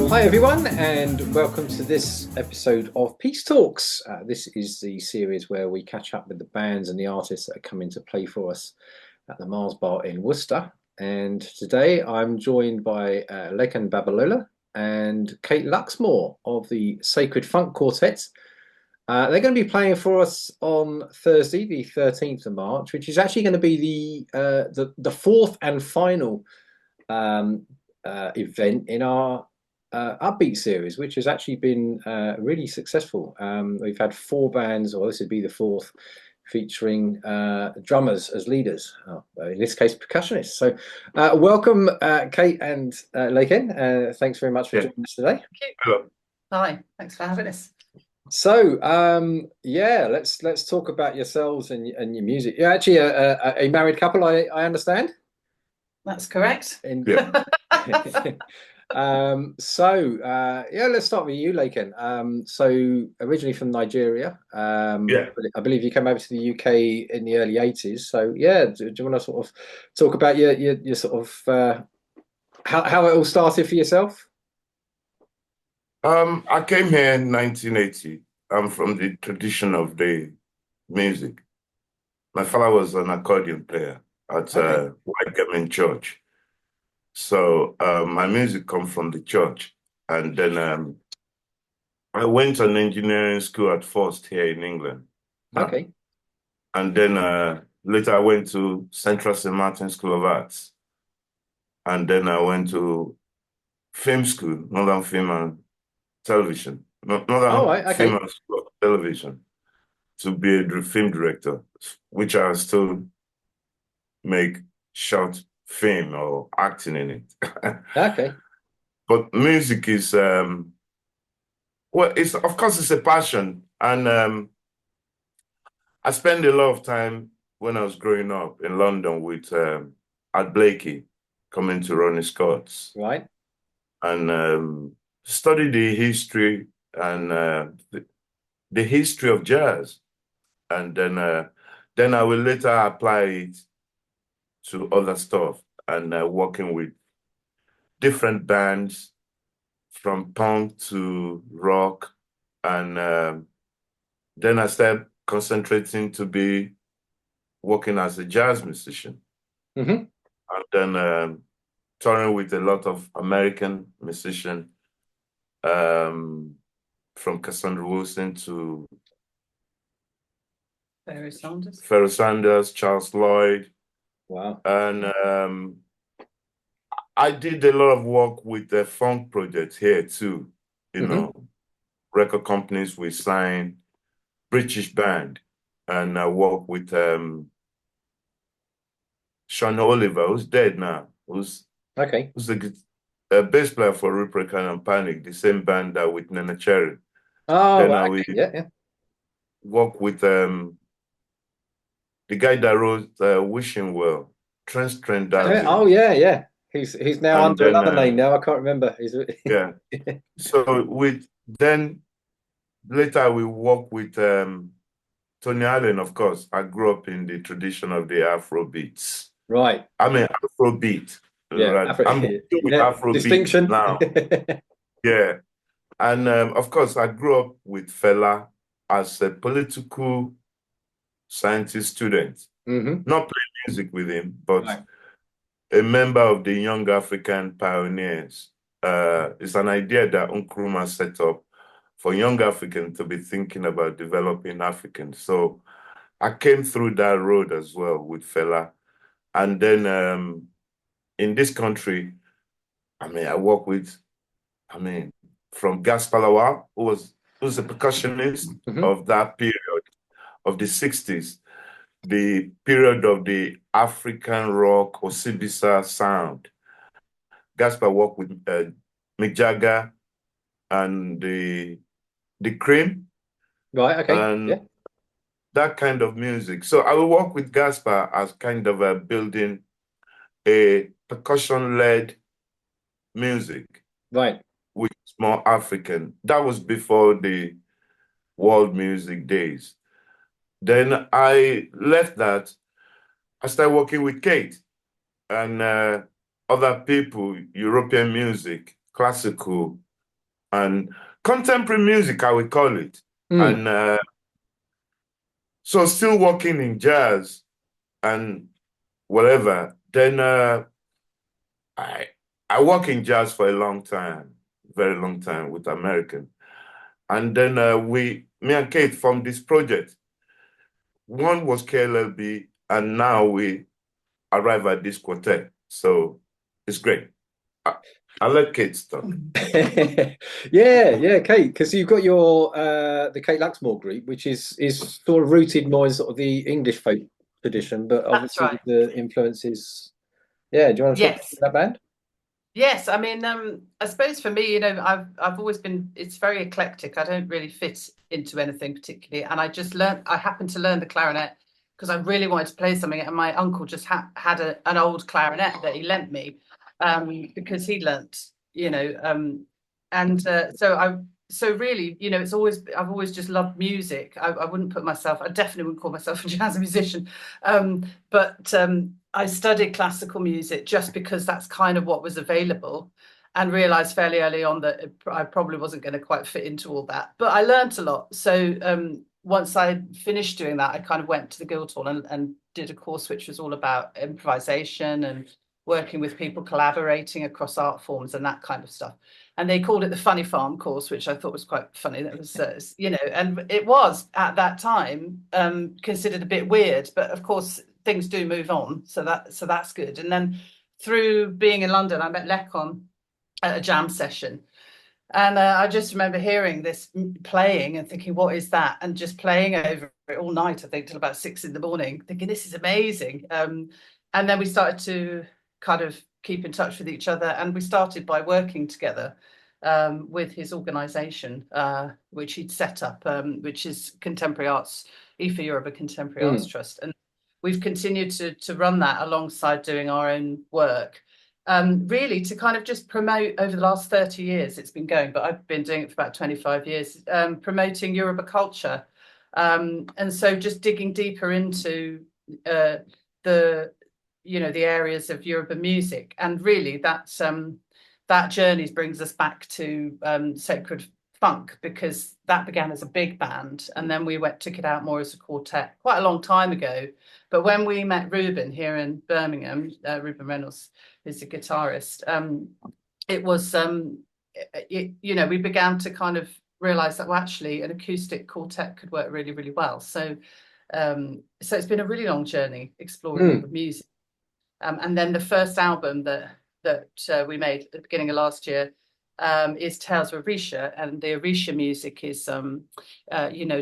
Hi everyone, and welcome to this episode of Peace Talks. This is the series where we catch up with the bands and the artists that are coming to play for us at the Mars Bar in Worcester. And today I'm joined by Lekan Babalola and Kate Luxmoore of the Sacred Funk Quartet. They're going to be playing for us on Thursday, the 13th of March, which is actually going to be the fourth and final event in our upbeat series, which has actually been really successful. We've had four bands, or this would be the fourth, featuring drummers as leaders, in this case percussionists. So welcome Kate and Lekan. Thanks very much for joining us today. Hello. Hi, thanks for having us. So let's talk about yourselves and your music. You're actually a married couple, I understand. That's correct. Let's start with you, Lekan. So originally from Nigeria, I believe you came over to the UK in the early 80s. So do you want to sort of talk about your sort of how it all started for yourself? I came here in 1980. I'm from the tradition of the music. My father was an accordion player at White Government Church. So my music comes from the church. And then I went on engineering school at first here in England. Okay. And then later I went to Central St. Martin School of Arts. And then I went to film school, Northern Film and Television. Northern Film and School of Television, to be a film director, which I still make short film or acting in it. Okay. But music is it's of course it's a passion, and I spent a lot of time when I was growing up in London with Art Blakey, coming to Ronnie Scott's, right, and studied the history and the history of jazz, and then I will later apply it to other stuff, and working with different bands from punk to rock, and then I started concentrating to be working as a jazz musician, and then touring with a lot of American musicians, from Cassandra Wilson to Pharoah Sanders, Charles Lloyd. Wow. And I did a lot of work with the funk project here too. You know, record companies we signed, British band, and I work with Sean Oliver, who's dead now, who's a bass player for Rupert and Panic, the same band that with Nana Cherry. Oh, work with the guy that wrote Wishing Well, Trinidadian. Oh yeah. He's now under another name now. I can't remember. So then later we work with Tony Allen, of course. I grew up in the tradition of the Afro beats. Right. I mean Afrobeat. Yeah. Right? I'm with Afrobeat distinction now. Yeah. And of course I grew up with Fela as a political scientist student. Not playing music with him, but a member of the Young African Pioneers. It's an idea that Nkrumah set up for young Africans to be thinking about developing Africans. So I came through that road as well with Fela. And then in this country, I work with, from Gaspar Lawal, who's a percussionist of that period of the 60s, the period of the African rock or Sibisa sound. Gaspar worked with Mick Jagger, and the cream Right. Okay. and Yeah. that kind of music. So I will work with Gaspar as kind of a building a percussion-led music, Right. which is more African. That was before the world music days. Then I left that. I started working with Kate and other people, European music, classical, and contemporary music, I would call it. Mm. And so still working in jazz and whatever. Then I I work in jazz for a long time, very long time with American. And then me and Kate formed this project. One was KLLB, and now we arrive at this quartet. So it's great. I'll let Kate talk. Yeah, Kate, because you've got your the Kate Luxmoore group, which is sort of rooted more in sort of the English folk tradition, but That's obviously right. with the influences. Yeah, do you want to talk Yes. about that band? Yes. I mean, I suppose for me, I've always been, it's very eclectic. I don't really fit into anything particularly. And I happened to learn the clarinet because I really wanted to play something. And my uncle just had an old clarinet that he lent me because he learnt, so really, I've always just loved music. I wouldn't put myself, I definitely wouldn't call myself a jazz musician. But I studied classical music just because that's kind of what was available, and realized fairly early on that I probably wasn't going to quite fit into all that. But I learned a lot. So once I finished doing that, I kind of went to the Guildhall and did a course which was all about improvisation and working with people, collaborating across art forms and that kind of stuff. And they called it the Funny Farm course, which I thought was quite funny. That was, and it was at that time considered a bit weird, but of course things do move on, so that's good. And then through being in London, I met Lekan at a jam session, and I just remember hearing this playing and thinking, what is that? And just playing over it all night, I think till about 6 a.m, thinking this is amazing. And then we started to kind of keep in touch with each other, and we started by working together with his organization, which he'd set up, which is Contemporary Arts, IFA Yoruba Contemporary Arts Trust. And we've continued to run that alongside doing our own work, really to kind of just promote. Over the last 30 years it's been going, but I've been doing it for about 25 years, promoting Yoruba culture. And so just digging deeper into the areas of Yoruba music. And really that journey brings us back to Sacred Funk, because that began as a big band, and then we took it out more as a quartet quite a long time ago. But when we met Ruben here in Birmingham, Ruben Reynolds, who's a guitarist, it was we began to kind of realize that, well, actually an acoustic quartet could work really, really well. So it's been a really long journey exploring the music. And then the first album that we made at the beginning of last year is Tales of Orisha, and the Orisha music is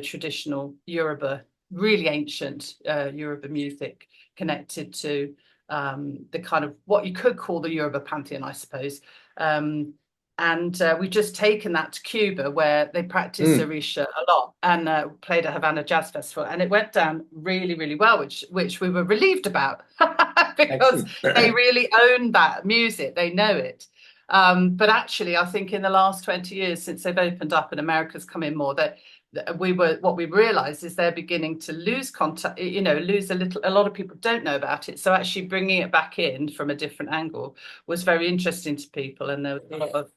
traditional Yoruba, really ancient Yoruba music connected to the kind of what you could call the Yoruba pantheon, I suppose. And we've just taken that to Cuba, where they practice Orisha a lot, and played at Havana Jazz Festival, and it went down really, really well, which we were relieved about because they really own that music, they know it. But actually, I think in the last 20 years since they've opened up and America's come in more, that what we realized is they're beginning to lose contact, lose a lot of people don't know about it. So actually bringing it back in from a different angle was very interesting to people, and there was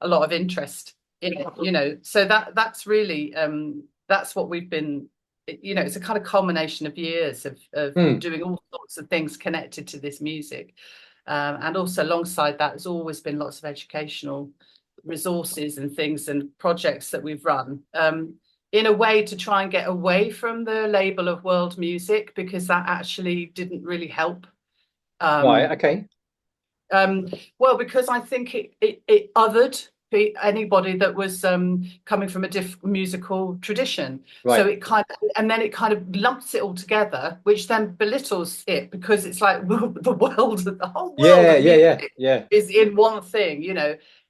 a lot of interest in it, so that's really that's what we've been, it's a kind of culmination of years of doing all sorts of things connected to this music. And also alongside that, there's always been lots of educational resources and things and projects that we've run in a way to try and get away from the label of world music, because that actually didn't really help. Right, okay. Well, because I think it othered anybody that was coming from a different musical tradition. Right. So it kind of lumps it all together, which then belittles it, because it's like the whole world Yeah. is in one thing,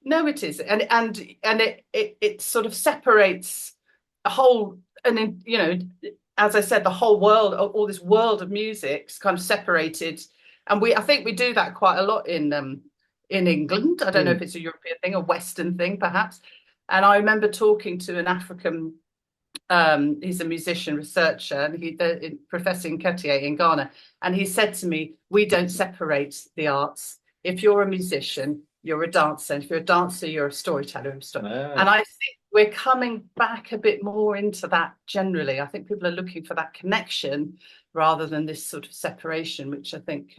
No, it is, and it sort of separates a whole, and you know, as I said, the whole world, all this world of music's kind of separated, and I think we do that quite a lot in England. I don't know if it's a European thing, a Western thing, perhaps. And I remember talking to an African. He's a musician researcher, and Professor Nketiah in Ghana, and he said to me, "We don't separate the arts. If you're a musician, you're a dancer. And if you're a dancer, you're a storyteller." And I think we're coming back a bit more into that generally. I think people are looking for that connection rather than this sort of separation, which I think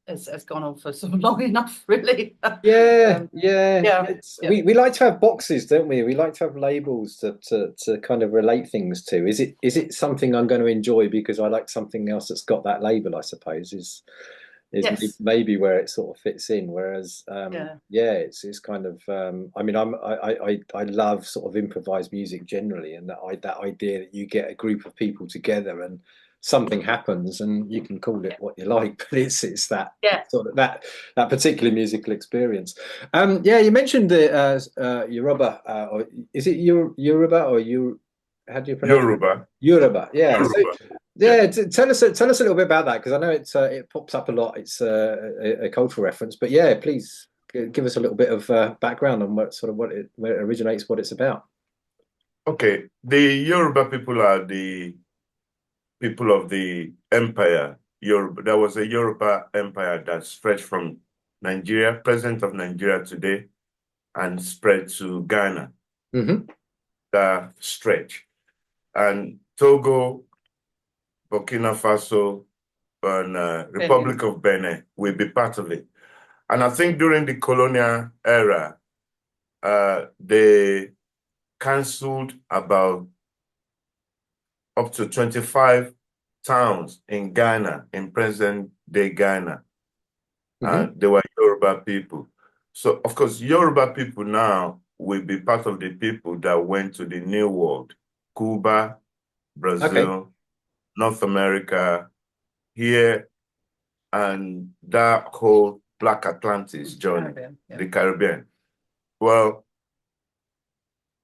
has gone on for sort of long enough, really. Yeah. We like to have boxes, don't we? We like to have labels to kind of relate things to. Is it something I'm going to enjoy because I like something else that's got that label, I suppose, is Yes. maybe where it sort of fits in. Whereas it's kind of I mean, I love sort of improvised music generally, and that idea that you get a group of people together and something happens and you can call it what you like, but it's that sort of that particular musical experience. You mentioned the Yoruba, or is it Yoruba or you? How do you pronounce Yoruba? Yoruba, yeah. Yoruba. So, tell us a little bit about that, because I know it pops up a lot. It's a cultural reference, but yeah, please give us a little bit of background on where it originates, what it's about. Okay, the Yoruba people are the people of the empire. Yoruba. There was a Yoruba empire that spread from Nigeria, president of Nigeria today, and spread to Ghana. The stretch, and Togo, Burkina Faso, and Republic of Benin will be part of it. And I think during the colonial era, they cancelled about up to 25 towns in Ghana, in present-day Ghana. They were Yoruba people. So, of course, Yoruba people now will be part of the people that went to the New World, Cuba, Brazil, North America, here, and that whole Black Atlantis journey, the Caribbean. Well,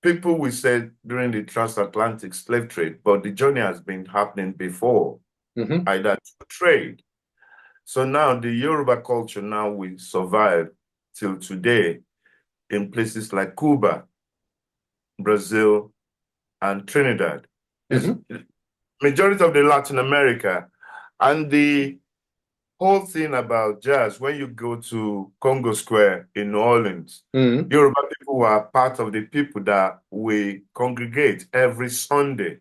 people will say during the transatlantic slave trade, but the journey has been happening before, either trade. So now the Yoruba culture now will survive till today in places like Cuba, Brazil, and Trinidad. Majority of the Latin America. And the whole thing about jazz, when you go to Congo Square in New Orleans, Yoruba people were part of the people that we congregate every Sunday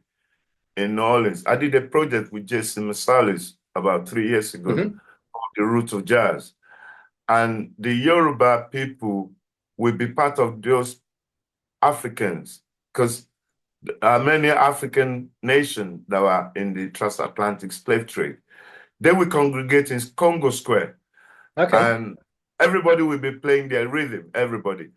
in New Orleans. I did a project with Jason Masalis about 3 years ago on the roots of jazz. And the Yoruba people will be part of those Africans, because there are many African nations that were in the transatlantic slave trade. They will congregate in Congo Square. And everybody will be playing their rhythm, everybody.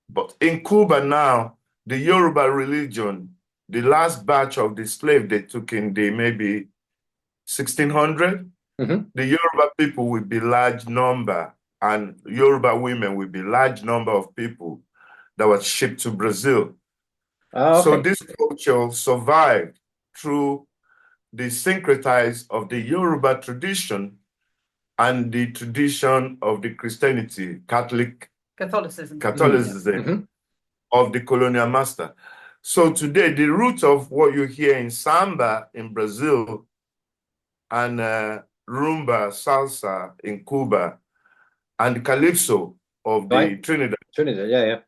But in Cuba now, the Yoruba religion, the last batch of the slave they took in the maybe 1600, the Yoruba people will be large number, and Yoruba women will be large number of people that was shipped to Brazil. So this culture survived through the syncretize of the Yoruba tradition and the tradition of the Christianity, Catholicism of the colonial master. So today, the root of what you hear in samba in Brazil and rumba, salsa in Cuba, and calypso of the Trinidad,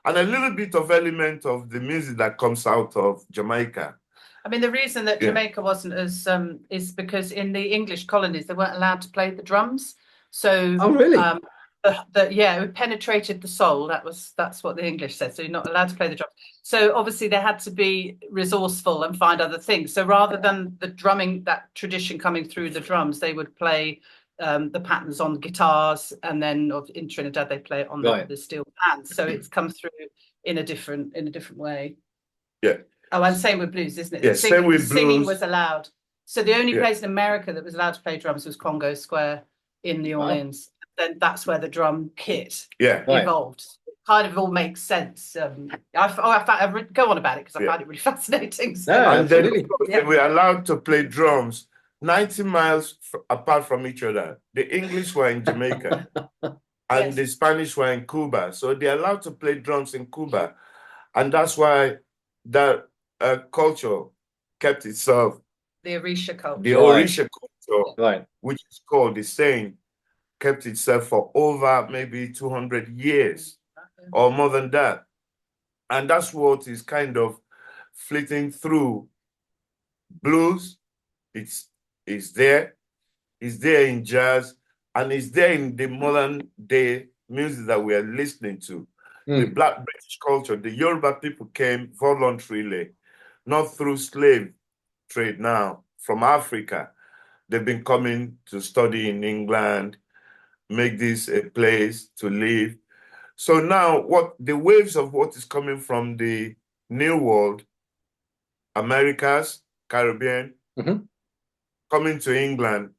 and a little bit of element of the music that comes out of Jamaica. I mean, the reason that Jamaica wasn't as is because in the English colonies they weren't allowed to play the drums. So it penetrated the soul. That's what the English said. So you're not allowed to play the drums. So obviously they had to be resourceful and find other things. So rather than the drumming, that tradition coming through the drums, they would play the patterns on guitars, and then in Trinidad they play it on the steel pans. So it's come through in a different way. Yeah. Oh, and same with blues, isn't it? Yeah, same with singing blues. was allowed. So the only place in America that was allowed to play drums was Congo Square in New Orleans. then that's where the drum kit Yeah. evolved. It kind of all makes sense. I go on about it because I found it really fascinating. So. No, And then absolutely. we're allowed to play drums 90 miles apart from each other. The English were in Jamaica and the Spanish were in Cuba. So they're allowed to play drums in Cuba. And that's why that culture kept itself. The Orisha culture. The Orisha culture, which is called the same, kept itself for over maybe 200 years or more than that. And that's what is kind of flitting through blues. It's there. It's there in jazz. And it's there in the modern day music that we are listening to. The Black British culture, the Yoruba people came voluntarily, not through slave trade now, from Africa. They've been coming to study in England, make this a place to live. So now the waves of what is coming from the New World, Americas, Caribbean, coming to England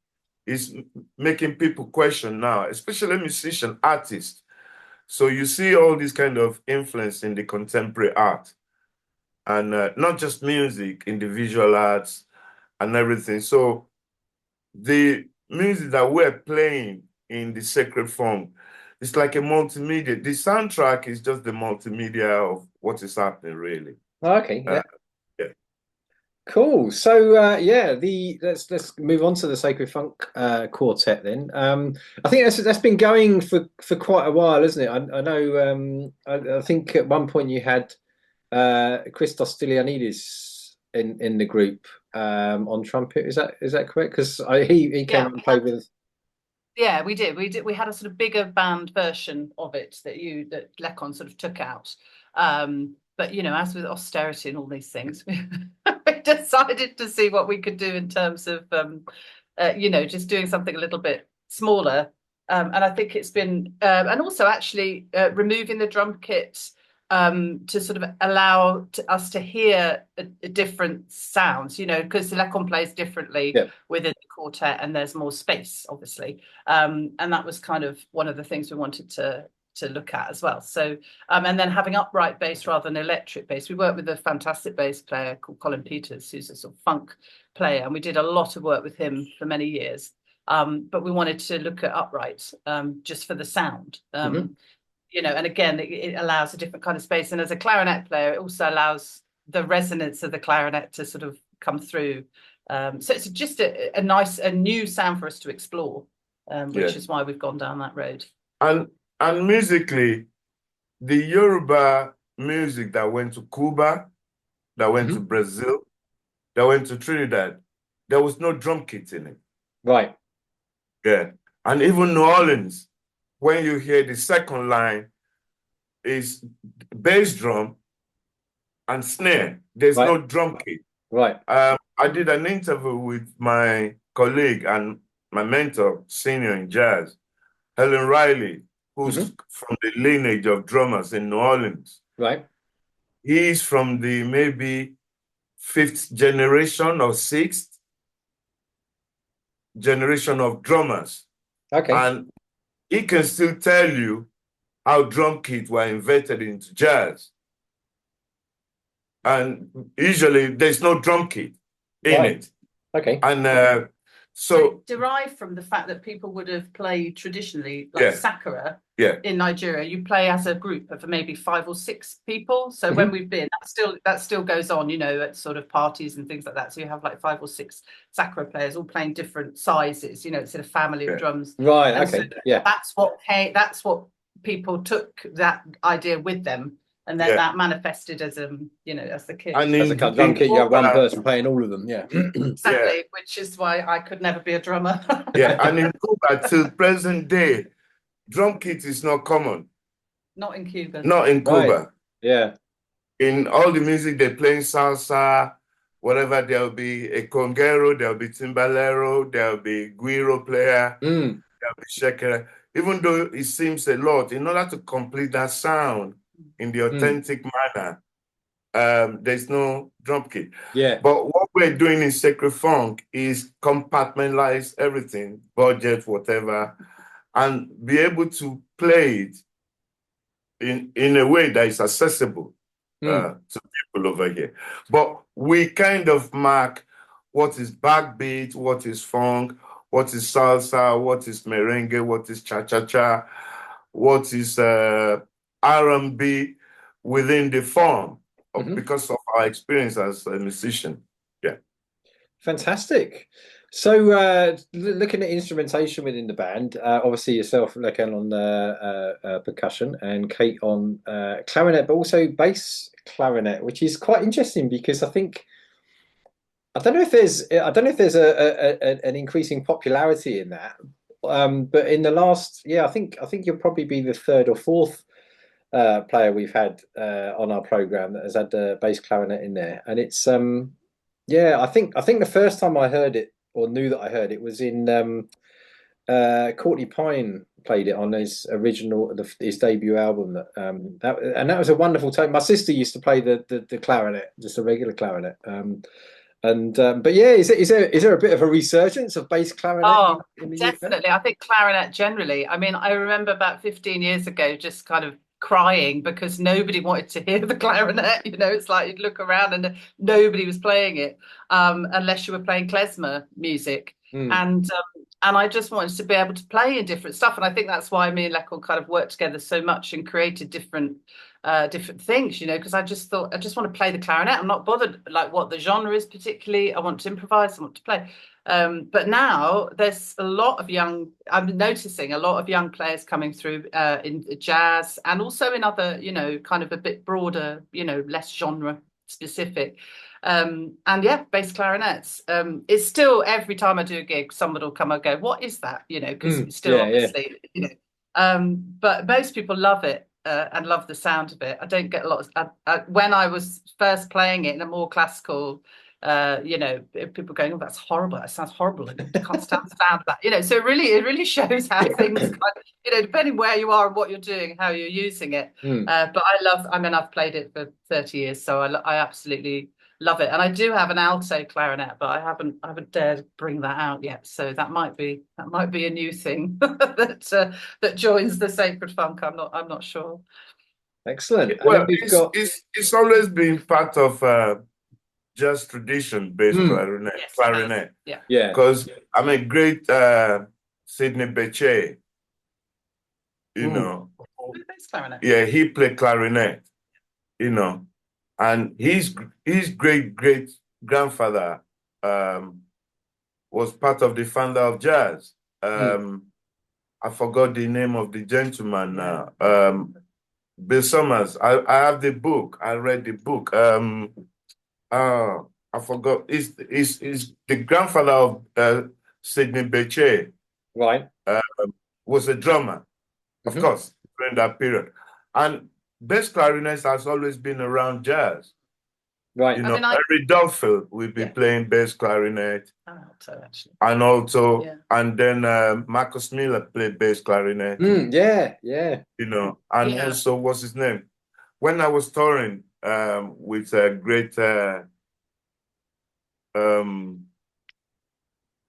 is making people question now, especially musicians, artists. So you see all this kind of influence in the contemporary art, and not just music, in the visual arts and everything. So the music that we're playing in the Sacred Funk, it's like a multimedia. The soundtrack is just the multimedia of what is happening, really. Okay, yeah. Yeah. Cool. So let's move on to the Sacred Funk quartet then. I think that's been going for quite a while, isn't it? I know. I think at one point you had Christos Stylianidis in the group on trumpet. Is that correct? Because he came up and played with. Yeah, we did. We had a sort of bigger band version of it that Lekan sort of took out. But as with austerity and all these things, we decided to see what we could do in terms of just doing something a little bit smaller. And I think it's been and also actually removing the drum kit to sort of allow us to hear different sounds, because the Lekan plays differently within the quartet and there's more space, obviously. And that was kind of one of the things we wanted to look at as well. So, and then having upright bass rather than electric bass. We worked with a fantastic bass player called Colin Peters, who's a sort of funk player, and we did a lot of work with him for many years. But we wanted to look at upright just for the sound. And again, it allows a different kind of space. And as a clarinet player, it also allows the resonance of the clarinet to sort of come through. So it's just a new sound for us to explore, which is why we've gone down that road. And musically, the Yoruba music that went to Cuba, that went to Brazil, that went to Trinidad, there was no drum kit in it. Right. Yeah. And even New Orleans, when you hear the second line is bass drum and snare, there's no drum kit. Right. I did an interview with my colleague and my mentor, senior in jazz, Helen Riley, who's from the lineage of drummers in New Orleans. Right. He's from the maybe 5th generation or 6th generation of drummers. Okay. And he can still tell you how drum kits were invented into jazz. And usually there's no drum kit in it. Okay. And so derived from the fact that people would have played traditionally, like Sakura in Nigeria, you play as a group of maybe 5 or 6 people. So when we've been, that still goes on, at sort of parties and things like that. So you have like 5 or 6 Sakura players all playing different sizes, it's in a family of drums. Right. And okay. So that's what people took that idea with them. And then that manifested as as the kit. And as a drum kit, you have one person playing all of them, Exactly, which is why I could never be a drummer. And in Cuba, till present day, drum kit is not common. Not in Cuba. Not in Cuba. Right. Yeah. In all the music they play in salsa, whatever, there'll be a conguero, there'll be timbalero, there'll be guiro player, there'll be shaker. Even though it seems a lot, in order to complete that sound in the authentic manner, there's no drum kit. Yeah. But what we're doing in Sacred Funk is compartmentalize everything, budget, whatever, and be able to play it in a way that is accessible to people over here. But we kind of mark what is backbeat, what is funk, what is salsa, what is merengue, what is cha-cha-cha, what is R&B within the form because of our experience as a musician. Yeah. Fantastic. So looking at instrumentation within the band, obviously yourself, Lekan, on percussion and Kate on clarinet, but also bass clarinet, which is quite interesting because I don't know if there's an increasing popularity in that. But in the last, I think you'll probably be the third or fourth player we've had on our program that has had the bass clarinet in there, and it's I think the first time I heard it or knew that I heard it was in Courtney Pine played it on his his debut album. That was a wonderful time. My sister used to play the clarinet, just a regular clarinet. But yeah, is there a bit of a resurgence of bass clarinet? Oh, definitely. I think clarinet generally. I mean, I remember about 15 years ago, just kind of crying because nobody wanted to hear the clarinet. You know, it's like you'd look around and nobody was playing it unless you were playing klezmer music. And I just wanted to be able to play in different stuff. And I think that's why me and Lekan kind of worked together so much and created different things, you know, because I just thought I just want to play the clarinet. I'm not bothered like what the genre is particularly. I want to improvise, I want to play. But now there's I'm noticing a lot of young players coming through in jazz and also in other, you know, kind of a bit broader, you know, less genre specific. And yeah, bass clarinets. It's still every time I do a gig, somebody will come and go, "What is that?" You know, because it's still obviously, you know. But most people love it and love the sound of it. I don't get a lot of when I was first playing it in a more classical. You know, people going, "Oh, that's horrible. That sounds horrible. I can't stand the sound of that." You know, so it really shows how things, kind of, you know, depending where you are and what you're doing, how you're using it. But I mean, I've played it for 30 years, so I absolutely love it. And I do have an alto clarinet, but I haven't dared bring that out yet. So that might be a new thing that joins the sacred funk. I'm not sure. Excellent. Well, it's always been part of jazz tradition based clarinet. Yes, Clarinet. Yeah. Because I'm a great Sidney Bechet, you know. Clarinet. Yeah, he played clarinet, you know, and his great grandfather was part of the founder of jazz. I forgot the name of the gentleman now. Bill Summers. I have the book. I read the book. I forgot. Is the grandfather of Sidney Bechet? Right. Was a drummer, of course, during that period. And bass clarinet has always been around jazz. Right. You know, Harry Duffield will be playing bass clarinet. Actually. And also, and then Marcus Miller played bass clarinet. Yeah. You know, and also, what's his name? When I was touring with a great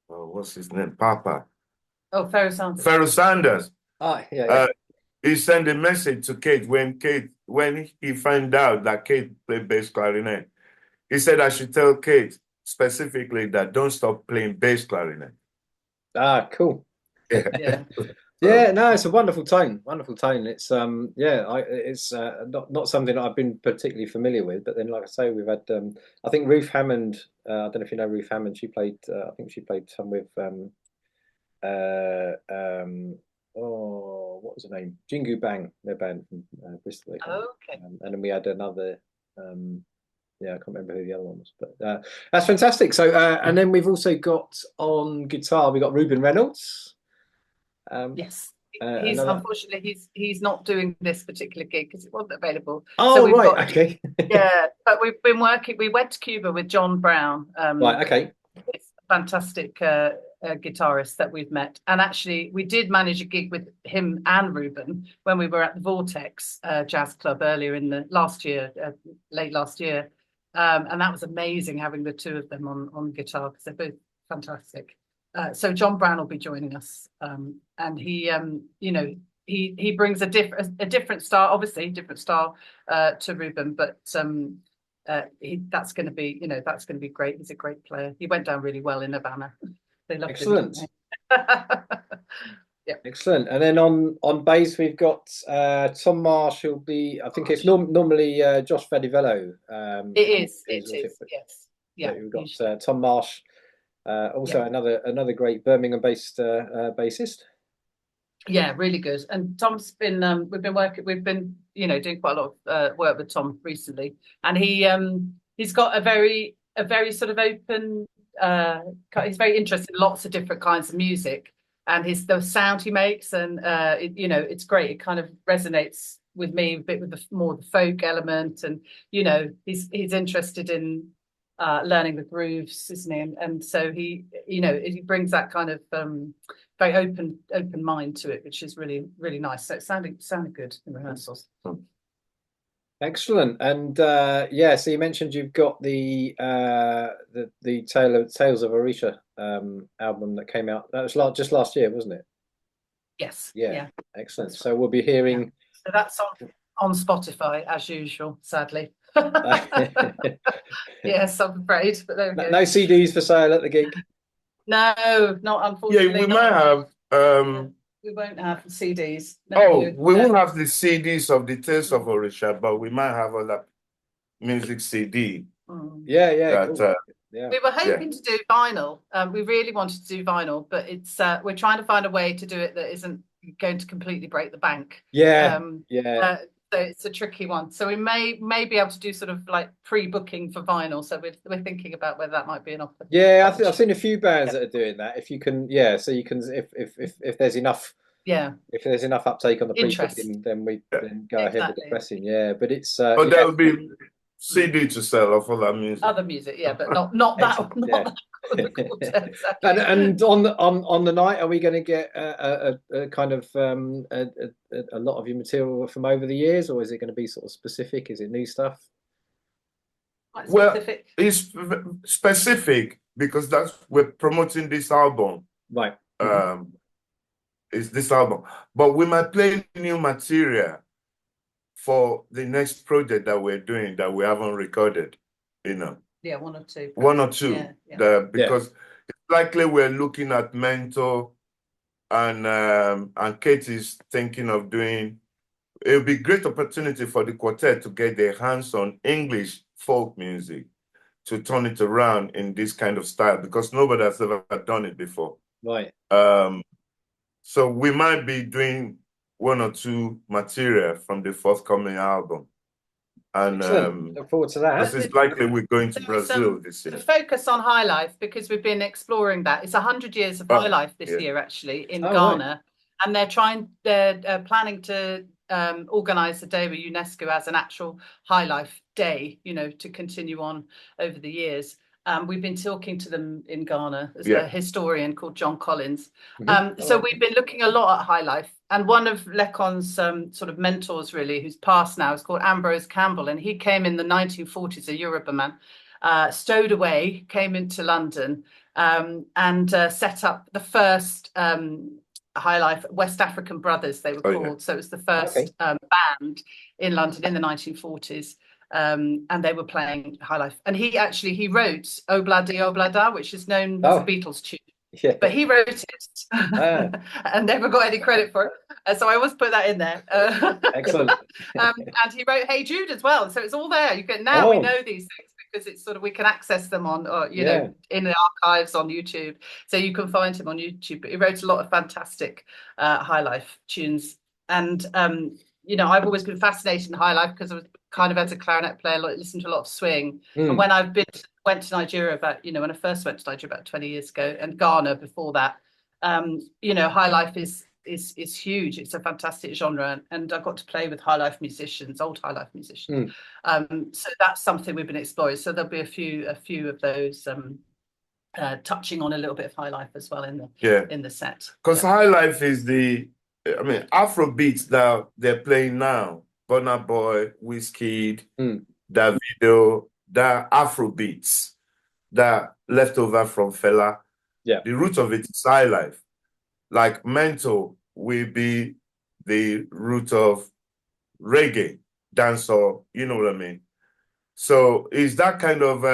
what's his name? Papa. Oh, Pharoah Sanders. Pharoah Sanders. Yeah. He sent a message to Kate when he found out that Kate played bass clarinet. He said I should tell Kate specifically that don't stop playing bass clarinet. Cool. Yeah. No, it's a wonderful tone. It's it's not something that I've been particularly familiar with, but then like I say, we've had I think Ruth Hammond, I don't know if you know Ruth Hammond, she played I think she played some with what was her name? Jingu Bang, their band from Bristol. Okay. And then we had another I can't remember who the other one was, but that's fantastic. So and then we've also got on guitar, we got Ruben Reynolds. Yes, unfortunately he's not doing this particular gig because it wasn't available. Okay. Yeah, but we've been working. We went to Cuba with John Brown. Right. Okay. It's a fantastic guitarist that we've met, and actually we did manage a gig with him and Ruben when we were at the Vortex Jazz Club earlier in the late last year, and that was amazing having the two of them on guitar because they're both fantastic. So John Brown will be joining us, and he, he brings a different style, obviously different style to Ruben, but that's going to be, that's going to be great. He's a great player. He went down really well in Havana. They loved Excellent. him. Yeah. Excellent. And then on bass we've got Tom Marsh, who'll be, I think it's normally Josh Vadivello. It is. Yes. Yeah. We've got Tom Marsh, also another great Birmingham-based bassist. Yeah, really good. And Tom's been we've been doing quite a lot of work with Tom recently, and he's got a very sort of open. He's very interested in lots of different kinds of music, and the sound he makes, and it's great. It kind of resonates with me a bit with the folk element, and he's interested in learning the grooves, isn't he? And so he brings that kind of very open mind to it, which is really, really nice. So it sounded good in rehearsals. Excellent. And so you mentioned you've got the Tales of Orisha album that came out. That was just last year, wasn't it? Yes. Yeah. Excellent. So we'll be hearing. So that's on Spotify as usual, sadly. Yes, I'm afraid. But there we go. No CDs for sale at the gig. No, not unfortunately. Yeah, we might have. We won't have CDs. We won't have the CDs of the Tales of Orisha, but we might have other music CD. Yeah. Cool. We were hoping to do vinyl. We really wanted to do vinyl, but it's we're trying to find a way to do it that isn't going to completely break the bank. So it's a tricky one. So we may be able to do sort of like pre-booking for vinyl. So we're thinking about whether that might be an option. Yeah, I've seen a few bands that are doing that. If you can, so you can, if there's enough, if there's enough uptake on the pre-booking, then we then go ahead with the pressing. Yeah, but it's. But there will be CD to sell of other music. Other music, but not that. And on the night, are we going to get a kind of a lot of your material from over the years, or is it going to be sort of specific? Is it new stuff? Well, it's specific because we're promoting this album. Right. It's this album, but we might play new material for the next project that we're doing that we haven't recorded. Yeah, one or two. One or two. Because it's likely we're looking at Mentor, and Kate is thinking of doing. It would be a great opportunity for the quartet to get their hands on English folk music, to turn it around in this kind of style, because nobody has ever done it before. Right. So we might be doing one or two material from the forthcoming album. And look forward to that. Because it's likely we're going to Brazil this year. The focus on High Life, because we've been exploring that. It's 100 years of High Life this year, actually, in Ghana. Right. And they're planning to organise a day where UNESCO has an actual High Life day, to continue on over the years. We've been talking to them in Ghana. There's a historian called John Collins. So we've been looking a lot at High Life. And one of Lekan's sort of mentors, really, who's passed now, is called Ambrose Campbell. And he came in the 1940s, a Yoruba man, stowed away, came into London, and set up the first High Life, West African Brothers, they were called. So it was the first band in London in the 1940s. And they were playing High Life. And he wrote Obladi Oblada, which is known as a Beatles tune. Yeah. But he wrote it and never got any credit for it. So I always put that in there. Excellent. And he wrote Hey Jude as well. So it's all there. We know these things because it's sort of, we can access them on, in the archives on YouTube. So you can find him on YouTube. But he wrote a lot of fantastic High Life tunes. And, I've always been fascinated in High Life because I was kind of, as a clarinet player, listened to a lot of swing. And when I've went to Nigeria when I first went to Nigeria about 20 years ago, and Ghana before that, High Life is huge. It's a fantastic genre, and I got to play with High Life musicians, old High Life musicians. So that's something we've been exploring. So there'll be a few of those touching on a little bit of High Life as well in the set. Because High Life is Afrobeats that they're playing now. Burna Boy, Wizkid, Davido, the Afrobeats that left over from Fela. Yeah. The root of it is high life. Like mento will be the root of reggae, dancehall, you know what I mean? So is that kind of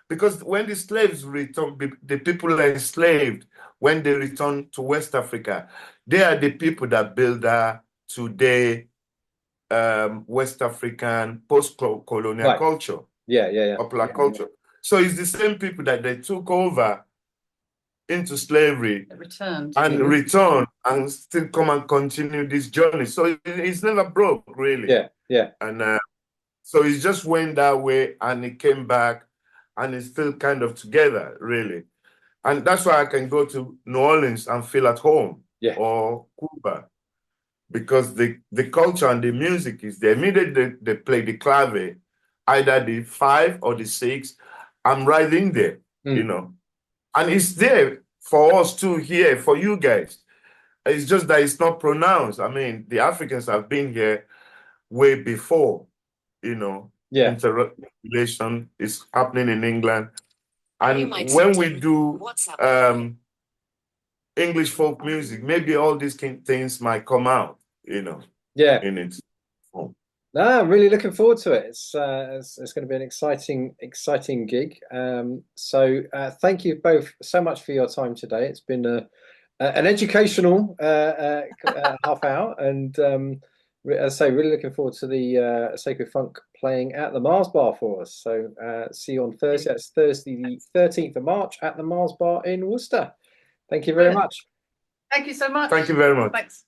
because when the slaves return, the people enslaved, when they return to West Africa, they are the people that build today West African post-colonial culture. Popular culture. So it's the same people that they took over into slavery returned return and still come and continue this journey. So it's never broke, really. And so it just went that way and it came back and it's still kind of together, really. And that's why I can go to New Orleans and feel at home, or Cuba, because the culture and the music is there. Immediately they play the clave, either the 5 or the 6, I'm right in there, you know. And it's there for us too here, for you guys. It's just that it's not pronounced. I mean, the Africans have been here way before, you know. Interrelation is happening in England. And when we do English folk music, maybe all these things might come out, you know, in its form. No, I'm really looking forward to it. It's going to be an exciting gig. So thank you both so much for your time today. It's been an educational half hour, and as I say, really looking forward to the Sacred Funk playing at the Mars Bar for us. So see you on Thursday. It's Thursday the 13th of March at the Mars Bar in Worcester. Thank you very much. Thank you so much. Thank you very much. Thanks.